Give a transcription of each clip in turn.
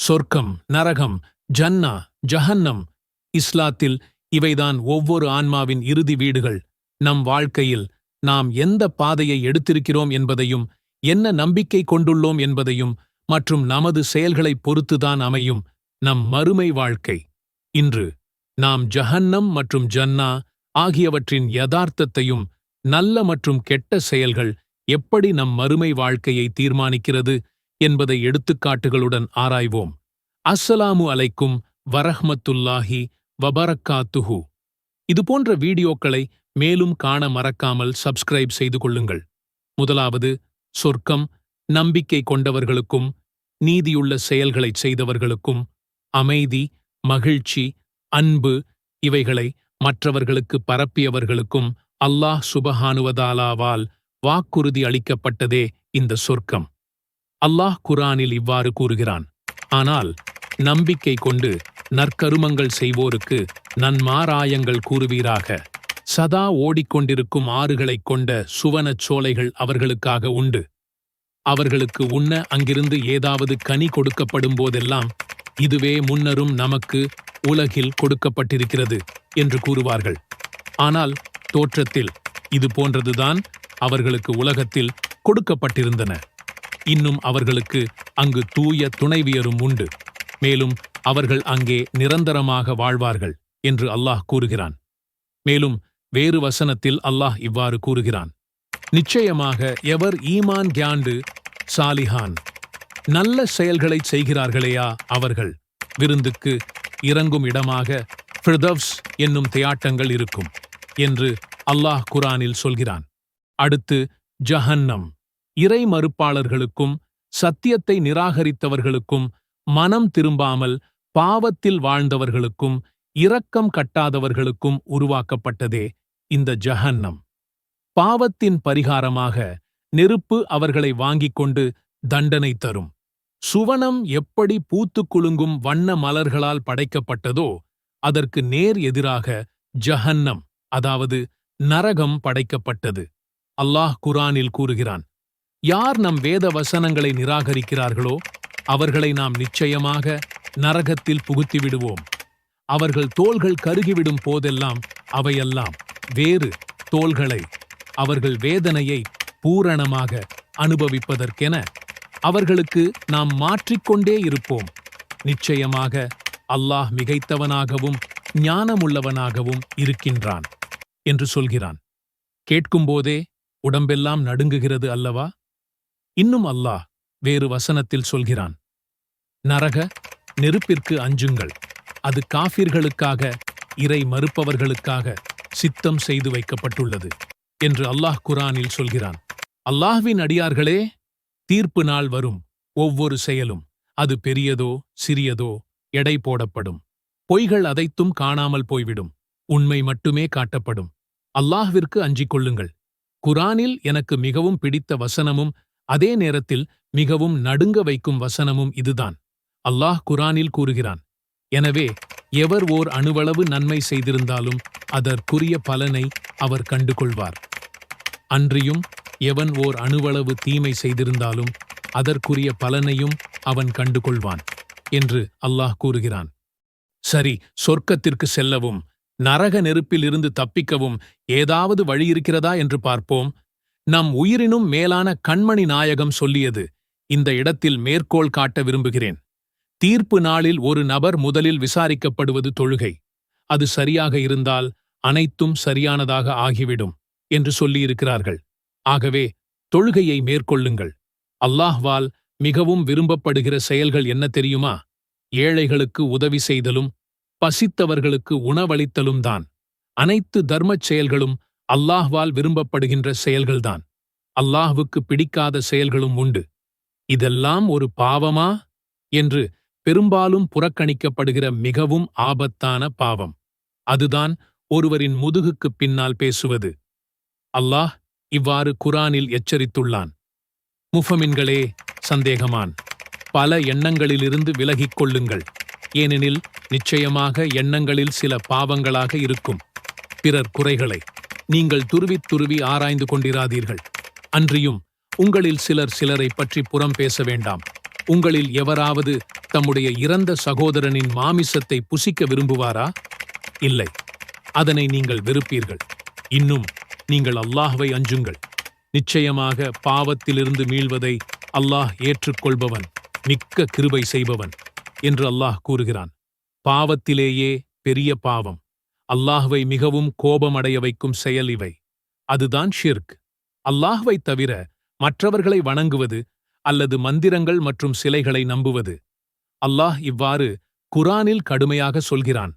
சொர்க்கம், நரகம், ஜன்னா, ஜஹன்னம். இஸ்லாத்தில் இவைதான் ஒவ்வொரு ஆன்மாவின் இறுதி வீடுகள். நம் வாழ்க்கையில் நாம் எந்த பாதையை எடுத்திருக்கிறோம் என்பதையும், என்ன நம்பிக்கை கொண்டுள்ளோம் என்பதையும் மற்றும் நமது செயல்களைப் பொறுத்துதான் அமையும் நம் மறுமை வாழ்க்கை. இன்று நாம் ஜஹன்னம் மற்றும் ஜன்னா ஆகியவற்றின் யதார்த்தத்தையும், நல்ல மற்றும் கெட்ட செயல்கள் எப்படி நம் மறுமை வாழ்க்கையை தீர்மானிக்கிறது என்பதை எடுத்துக்காட்டுகளுடன் ஆராய்வோம். அஸ்ஸலாமு அலைக்கும் வரஹ்மத்துல்லாஹி வபரக்காத்துஹு. இதுபோன்ற வீடியோக்களை மேலும் காண மறக்காமல் சப்ஸ்கிரைப் செய்து கொள்ளுங்கள். முதலாவது, சொர்க்கம் நம்பிக்கை கொண்டவர்களுக்கும் நீதியுள்ள செயல்களைச் செய்தவர்களுக்கும் அமைதி, மகிழ்ச்சி, அன்பு இவைகளை மற்றவர்களுக்கு பரப்பியவர்களுக்கும் அல்லாஹ் சுபஹானுவதாலாவால் வாக்குறுதி அளிக்கப்பட்டதே இந்த சொர்க்கம். அல்லாஹ் குர்ஆனில் இவ்வாறு கூறுகிறான்: ஆனால் நம்பிக்கை கொண்டு நற்கருமங்கள் செய்வோருக்கு நன்மாராயங்கள் கூறுவீராக. சதா ஓடிக்கொண்டிருக்கும் ஆறுகளைக் கொண்ட சுவனச் சோலைகள் அவர்களுக்காக உண்டு. அவர்களுக்கு உண்ண அங்கிருந்து ஏதாவது கனி கொடுக்கப்படும் போதெல்லாம், இதுவே முன்னரும் நமக்கு உலகில் கொடுக்கப்பட்டிருக்கிறது என்று கூறுவார்கள். ஆனால் தோற்றத்தில் இது போன்றதுதான் அவர்களுக்கு உலகத்தில் கொடுக்கப்பட்டிருந்தன. இன்னும் அவர்களுக்கு அங்கு தூய துணைவியரும் உண்டு. மேலும் அவர்கள் அங்கே நிரந்தரமாக வாழ்வார்கள் என்று அல்லாஹ் கூறுகிறான். மேலும் வேறு வசனத்தில் அல்லாஹ் இவ்வாறு கூறுகிறான்: நிச்சயமாக எவர் ஈமான் கியாண்டு சாலிஹான் நல்ல செயல்களைச் செய்கிறார்களேயா அவர்கள் விருந்துக்கு இறங்கும் இடமாக ஃபிர்தவ்ஸ் என்னும் தியாட்டங்கள் இருக்கும் என்று அல்லாஹ் குர்ஆனில் சொல்கிறான். அடுத்து ஜஹன்னம் இறை மறுப்பாளர்களுக்கும் சத்தியத்தை நிராகரித்தவர்களுக்கும் மனம் திரும்பாமல் பாவத்தில் வாழ்ந்தவர்களுக்கும் இரக்கம் கட்டாதவர்களுக்கும் உருவாக்கப்பட்டதே இந்த ஜஹன்னம். பாவத்தின் பரிகாரமாக நெருப்பு அவர்களை வாங்கிக் கொண்டு தண்டனை தரும். சுவனம் எப்படி பூத்துக் குலுங்கும் வண்ண மலர்களால் படைக்கப்பட்டதோ அதற்கு நேர் எதிராக ஜஹன்னம், அதாவது நரகம் படைக்கப்பட்டது. அல்லாஹ் குர்ஆனில் கூறுகிறான்: யார் நம் வேத வசனங்களை நிராகரிக்கிறார்களோ அவர்களை நாம் நிச்சயமாக நரகத்தில் புகுத்திவிடுவோம். அவர்கள் தோள்கள் கருகிவிடும் போதெல்லாம் அவையெல்லாம் வேறு தோள்களை அவர்கள் வேதனையை பூரணமாக அனுபவிப்பதற்கென அவர்களுக்கு நாம் மாற்றிக்கொண்டே இருப்போம். நிச்சயமாக அல்லாஹ் மிகைத்தவனாகவும் ஞானமுள்ளவனாகவும் இருக்கின்றான் என்று சொல்கிறான். கேட்கும்போதே உடம்பெல்லாம் நடுங்குகிறது அல்லவா? இன்னும் அல்லாஹ் வேறு வசனத்தில் சொல்கிறான்: நரக நெருப்பிற்கு அஞ்சுங்கள், அது காஃபிர்களுக்காக, இறை மறுப்பவர்களுக்காக சித்தம் செய்து வைக்கப்பட்டுள்ளது என்று அல்லாஹ் குர்ஆனில் சொல்கிறான். அல்லாஹ்வின் அடியார்களே, தீர்ப்பு நாள் வரும். ஒவ்வொரு செயலும், அது பெரியதோ சிறியதோ, எடை போடப்படும். பொய்கள் அதைத்தும் காணாமல் போய்விடும். உண்மை மட்டுமே காட்டப்படும். அல்லாஹ்விற்கு அஞ்சிக் கொள்ளுங்கள். குர்ஆனில் எனக்கு மிகவும் பிடித்த வசனமும் அதே நேரத்தில் மிகவும் நடுங்க வைக்கும் வசனமும் இதுதான். அல்லாஹ் குர்ஆனில் கூறுகிறான்: எனவே எவர் ஓர் அணுவளவு நன்மை செய்திருந்தாலும் அதற்குரிய பலனை அவர் கண்டுகொள்வார். அன்றியும் எவன் ஓர் அணுவளவு தீமை செய்திருந்தாலும் அதற்குரிய பலனையும் அவன் கண்டுகொள்வான் என்று அல்லாஹ் கூறுகிறான். சரி, சொர்க்கத்திற்கு செல்லவும் நரக நெருப்பிலிருந்து தப்பிக்கவும் ஏதாவது வழியிருக்கிறதா என்று பார்ப்போம். நம் உயிரினும் மேலான கண்மணி நாயகம் சொல்லியது இந்த இடத்தில் மேற்கோள் காட்ட விரும்புகிறேன். தீர்ப்பு நாளில் ஒரு நபர் முதலில் விசாரிக்கப்படுவது தொழுகை. அது சரியாக இருந்தால் அனைத்தும் சரியானதாக ஆகிவிடும் என்று சொல்லியிருக்கிறார்கள். ஆகவே தொழுகையை மேற்கொள்ளுங்கள். அல்லாஹ்வால் மிகவும் விரும்பப்படுகிற செயல்கள் என்ன தெரியுமா? ஏழைகளுக்கு உதவி செய்தலும் பசித்தவர்களுக்கு உணவளித்தலும் தான். அனைத்து தர்மச் செயல்களும் அல்லாஹ்வால் விரும்பப்படுகின்ற செயல்கள்தான். அல்லாஹ்வுக்கு பிடிக்காத செயல்களும் உண்டு. இதெல்லாம் ஒரு பாவமா என்று பெரும்பாலும் புறக்கணிக்கப்படுகிற மிகவும் ஆபத்தான பாவம். அதுதான் ஒருவரின் முதுகுக்குப் பின்னால் பேசுவது. அல்லாஹ் இவ்வாறு குர்ஆனில் எச்சரித்துள்ளான்: முஃமின்களே, சந்தேகமான் பல எண்ணங்களிலிருந்து விலகிக் கொள்ளுங்கள். ஏனெனில் நிச்சயமாக எண்ணங்களில் சில பாவங்களாக இருக்கும். பிறர் குறைகளை நீங்கள் துருவித் துருவி ஆராய்ந்து கொண்டிராதீர்கள். அன்றியும் உங்களில் சிலர் சிலரை பற்றி புறம் பேச வேண்டாம். உங்களில் எவராவது தம்முடைய இறந்த சகோதரனின் மாமிசத்தை புசிக்க விரும்புவாரா? இல்லை, அதனை நீங்கள் வெறுப்பீர்கள். இன்னும் நீங்கள் அல்லாஹ்வை அஞ்சுங்கள். நிச்சயமாக பாவத்திலிருந்து மீள்வதை அல்லாஹ் ஏற்றுக்கொள்பவன், மிக்க கிருபை செய்பவன் என்று அல்லாஹ் கூறுகிறான். பாவத்திலேயே பெரிய பாவம், அல்லாஹ்வை மிகவும் கோபமடைய வைக்கும் செயல் இவை. அதுதான் ஷிர்க். அல்லாஹ்வை தவிர மற்றவர்களை வணங்குவது அல்லது மந்திரங்கள் மற்றும் சிலைகளை நம்புவது. அல்லாஹ் இவ்வாறு குரானில் கடுமையாக சொல்கிறான்.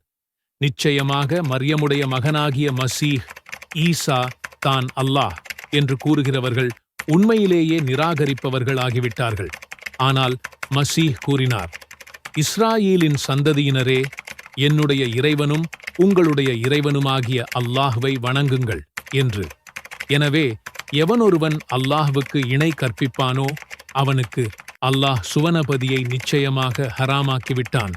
நிச்சயமாக மரியமுடைய மகனாகிய மசீஹ் ஈசா தான் அல்லாஹ் என்று கூறுகிறவர்கள் உண்மையிலேயே நிராகரிப்பவர்கள் ஆகிவிட்டார்கள். ஆனால் மசீஹ் கூறினார், இஸ்ராயீலின் சந்ததியினரே, என்னுடைய இறைவனும் உங்களுடைய இறைவனுமாகிய அல்லாஹ்வை வணங்குங்கள் என்று. எனவே எவனொருவன் அல்லாஹ்வுக்கு இணை கற்பிப்பானோ அவனுக்கு அல்லாஹ் சுவனபதியை நிச்சயமாக ஹராமாக்கிவிட்டான்.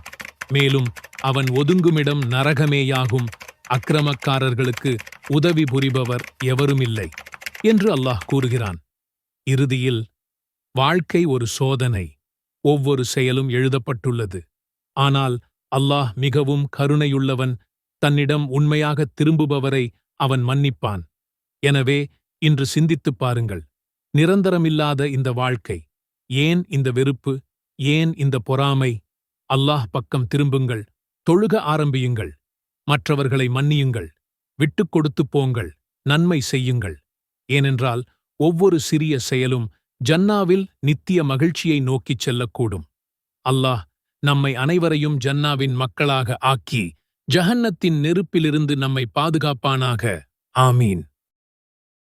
மேலும் அவன் ஒதுங்குமிடம் நரகமேயாகும். அக்கிரமக்காரர்களுக்கு உதவி புரிபவர் எவருமில்லை என்று அல்லாஹ் கூறுகிறான். இறுதியில், வாழ்க்கை ஒரு சோதனை. ஒவ்வொரு செயலும் எழுதப்பட்டுள்ளது. ஆனால் அல்லாஹ் மிகவும் கருணையுள்ளவன். தன்னிடம் உண்மையாக திரும்புபவரை அவன் மன்னிப்பான். எனவே இன்று சிந்தித்துப் பாருங்கள். நிரந்தரமில்லாத இந்த வாழ்க்கை, ஏன் இந்த வெறுப்பு, ஏன் இந்த பொறாமை? அல்லாஹ் பக்கம் திரும்புங்கள், தொழுக ஆரம்பியுங்கள், மற்றவர்களை மன்னியுங்கள், விட்டுக் கொடுத்துப் போங்கள், நன்மை செய்யுங்கள். ஏனென்றால் ஒவ்வொரு சிறிய செயலும் ஜன்னாவில் நித்திய மகிழ்ச்சியை நோக்கிச் செல்லக்கூடும். அல்லாஹ் நம்மை அனைவரையும் ஜன்னாவின் மக்களாக ஆக்கி ஜஹன்னத்தின் நெருப்பிலிருந்து நம்மை பாதுகாப்பானாக. ஆமீன்.